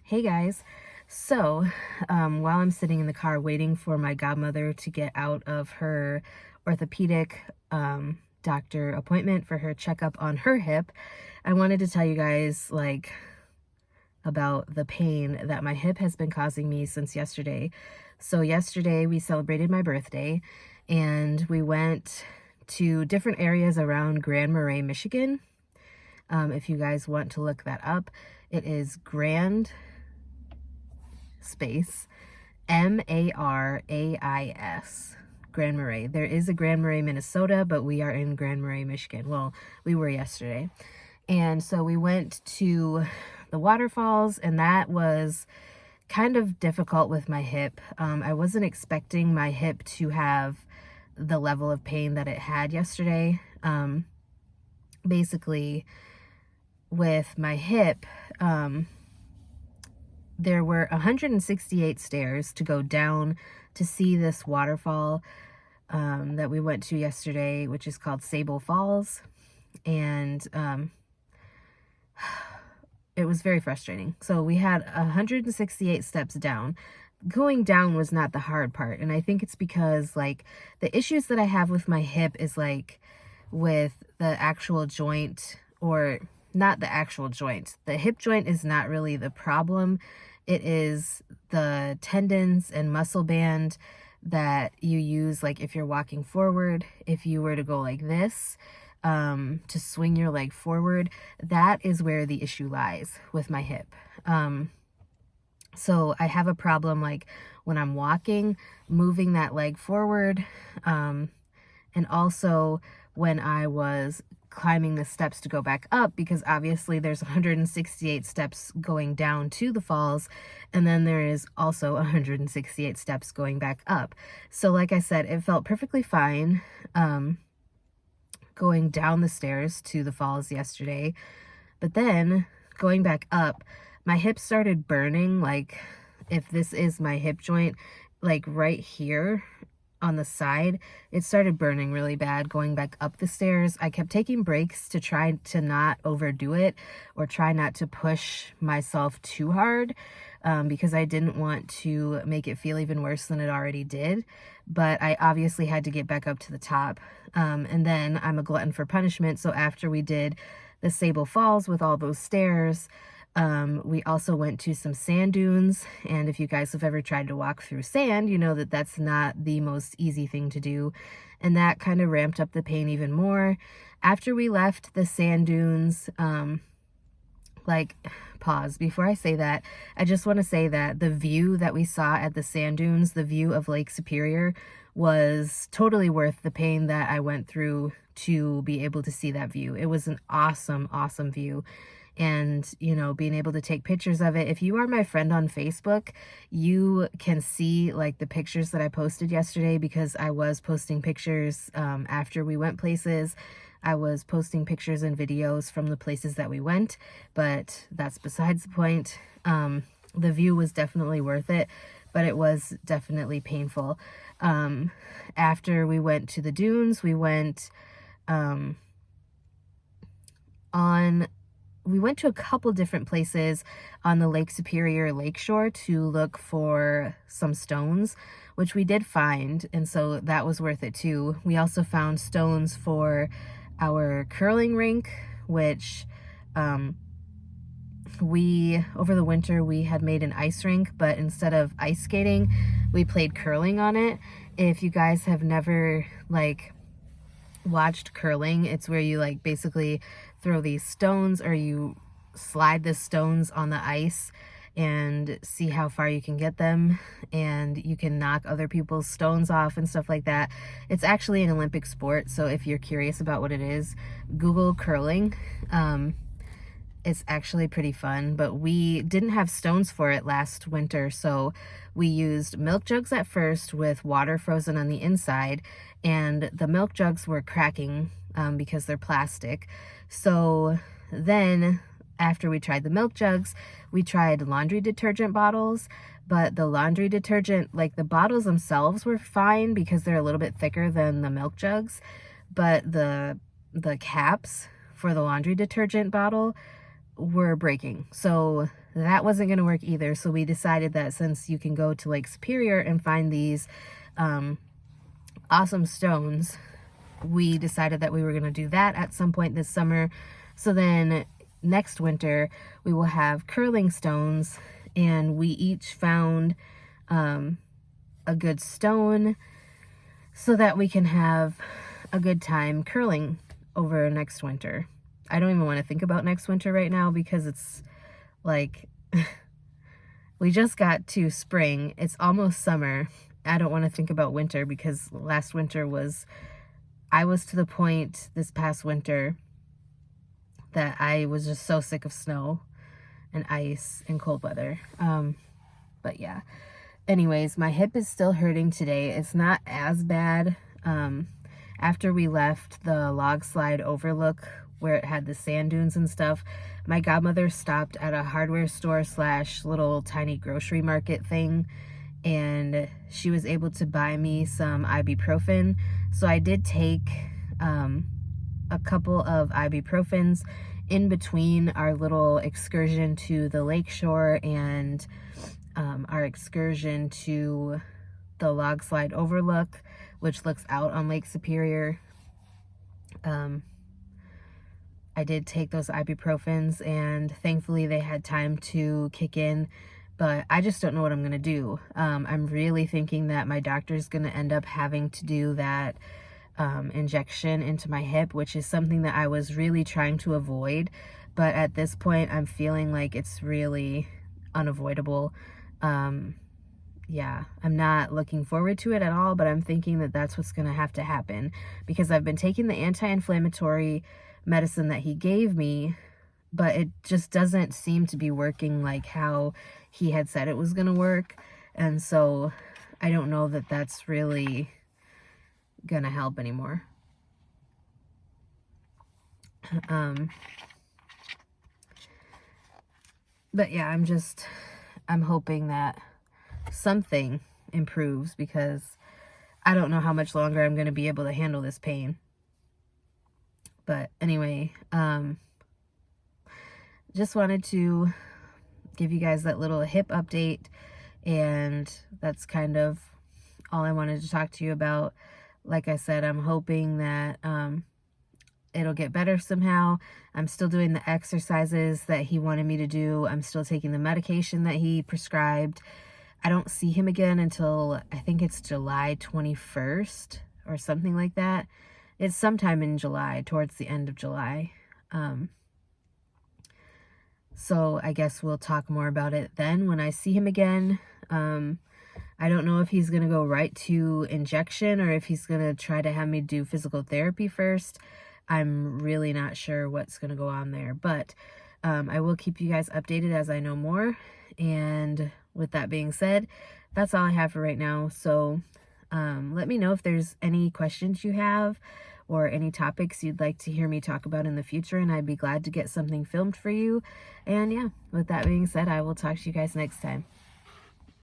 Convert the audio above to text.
Hey guys. So, while I'm sitting in the car waiting for my godmother to get out of her orthopedic doctor appointment for her checkup on her hip, I wanted to tell you guys about the pain that my hip has been causing me since yesterday. So yesterday we celebrated my birthday and we went to different areas around Grand Marais, Michigan. If you guys want to look that up, it is Grand space Marais, Grand Marais. There is a Grand Marais, Minnesota, but we are in Grand Marais, Michigan. Well, we were yesterday. And so we went to the waterfalls, and that was kind of difficult with my hip. I wasn't expecting my hip to have the level of pain that it had yesterday. Basically, with my hip, there were 168 stairs to go down to see this waterfall that we went to yesterday, which is called Sable Falls. And it was very frustrating. So we had 168 steps down. Going down was not the hard part. And I think it's because the issues that I have with my hip is with the actual joint, or not the actual joint. The hip joint is not really the problem. It is the tendons and muscle band that you use, if you're walking forward, if you were to go like this, to swing your leg forward, that is where the issue lies with my hip. So I have a problem when I'm walking, moving that leg forward, and also when I was climbing the steps to go back up, because obviously there's 168 steps going down to the falls, and then there is also 168 steps going back up. So like I said, it felt perfectly fine going down the stairs to the falls yesterday, but then going back up, my hip started burning. If this is my hip joint, right here on the side, it started burning really bad going back up the stairs. I kept taking breaks to try to not overdo it or try not to push myself too hard, because I didn't want to make it feel even worse than it already did. But I obviously had to get back up to the top. And then I'm a glutton for punishment. So after we did the Sable Falls with all those stairs, we also went to some sand dunes, and if you guys have ever tried to walk through sand, you know that that's not the most easy thing to do, and that kind of ramped up the pain even more. After we left the sand dunes, pause before I say that, I just want to say that the view that we saw at the sand dunes, the view of Lake Superior, was totally worth the pain that I went through to be able to see that view. It was an awesome, awesome view. And, being able to take pictures of it. If you are my friend on Facebook, you can see the pictures that I posted yesterday, because I was posting pictures after we went places. I was posting pictures and videos from the places that we went, but that's besides the point. The view was definitely worth it, but it was definitely painful. After we went to the dunes, we went we went to a couple different places on the Lake Superior lakeshore to look for some stones, which we did find, and so that was worth it too. We also found stones for our curling rink, which over the winter we had made an ice rink, but instead of ice skating, we played curling on it. If you guys have never watched curling, it's where you basically throw these stones, or you slide the stones on the ice and see how far you can get them, and you can knock other people's stones off and stuff like that. It's actually an Olympic sport, so if you're curious about what it is, Google curling. It's actually pretty fun, but we didn't have stones for it last winter, so we used milk jugs at first with water frozen on the inside, and the milk jugs were cracking because they're plastic. So then after we tried the milk jugs, we tried laundry detergent bottles, but the laundry detergent, the bottles themselves were fine because they're a little bit thicker than the milk jugs, but the caps for the laundry detergent bottle were breaking. So that wasn't going to work either. So we decided that since you can go to Lake Superior and find these awesome stones, we decided that we were going to do that at some point this summer. So then next winter we will have curling stones, and we each found a good stone so that we can have a good time curling over next winter. I don't even want to think about next winter right now because it's like we just got to spring. It's almost summer. I don't want to think about winter because last winter I was to the point this past winter that I was just so sick of snow and ice and cold weather. But yeah. Anyways, my hip is still hurting today. It's not as bad. After we left the log slide overlook where it had the sand dunes and stuff, my godmother stopped at a hardware store / little tiny grocery market thing, and she was able to buy me some ibuprofen. So I did take a couple of ibuprofens in between our little excursion to the lakeshore and our excursion to the log slide overlook, which looks out on Lake Superior. I did take those ibuprofens, and thankfully they had time to kick in, but I just don't know what I'm going to do. I'm really thinking that my doctor's going to end up having to do that injection into my hip, which is something that I was really trying to avoid. But at this point, I'm feeling like it's really unavoidable. Yeah, I'm not looking forward to it at all, but I'm thinking that that's what's going to have to happen because I've been taking the anti-inflammatory medicine that he gave me, but it just doesn't seem to be working like how he had said it was going to work. And so I don't know that that's really going to help anymore. But yeah, I'm hoping that something improves because I don't know how much longer I'm going to be able to handle this pain. But anyway, just wanted to give you guys that little hip update, and that's kind of all I wanted to talk to you about. Like I said, I'm hoping that it'll get better somehow. I'm still doing the exercises that he wanted me to do. I'm still taking the medication that he prescribed. I don't see him again until I think it's July 21st or something like that. It's sometime in July, towards the end of July. So I guess we'll talk more about it then when I see him again. I don't know if he's going to go right to injection or if he's going to try to have me do physical therapy first. I'm really not sure what's going to go on there, but I will keep you guys updated as I know more. And with that being said, that's all I have for right now. So let me know if there's any questions you have or any topics you'd like to hear me talk about in the future, and I'd be glad to get something filmed for you. And yeah, with that being said, I will talk to you guys next time.